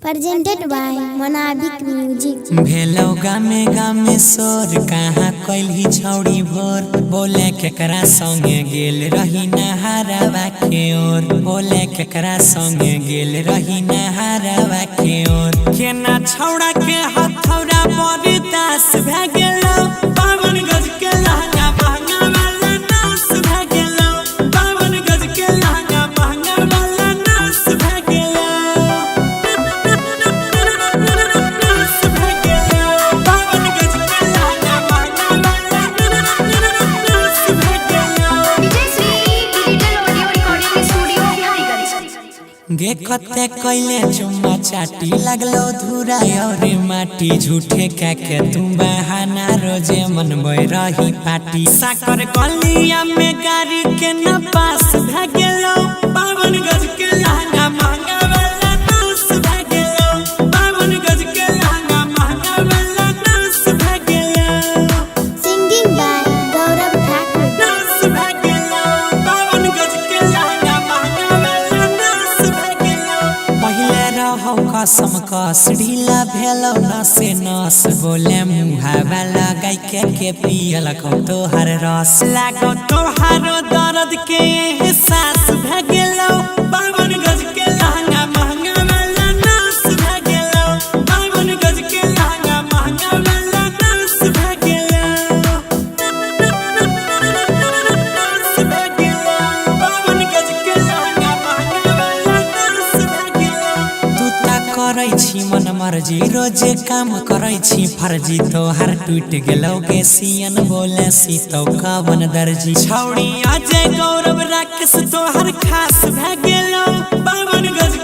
Presented by Monabic Music। भेलो गामे गामे सोर कहाँ कैली छौड़ी भोर बोले केकरा संगे गेल रही नहारवा के ओर बोले केकरा संगे गेल रही नहारवा के ओर केना छौड़ा के हथौड़ा बड़ी दास भे गेलो पावन गज के लहंगा महंगा वाला नास भे गेलो पावन गज के लहंगा महंगा वाला नास भे गेलो गे कते कैले चुम्मा चाटी लगलो धुरा और माटी झूठे के तुम बहाना रोजे मनबै रही पाटी साकर गलिया में गाड़ी के न पास भे गेलो पावन गज के लहंगा महंगा वाला नास भे गेलो पावन गज के लहंगा महंगा वाला नास भे गेलो Singing by Gaurav Thakur। नास भे गेलो पावन गज के लहंगा महंगा वाला नास भे गेलो पहिले रहो कसम कस ढीला भेलो नसे नस बोले मुहावा लगाई के पियल को तोहर रस लागो तोहारो दर्द के एहसास भे गेलो पावन गज के लहंगा महंगा वाला नास भे गेलो पावन गज के लहंगा महंगा वाला नास भे गेलो नास भे गेलो पावन गज के लहंगा महंगा वाला नास भे गेलो तू ता करै छी मन मर्जी रोजे काम करै छी फर्जी तोहर टूट गेलो गे सियन बोले सीतो कवन दर्जी छौड़ी अजय गौरव राकेश तोहर खास भे गेलो पावन गज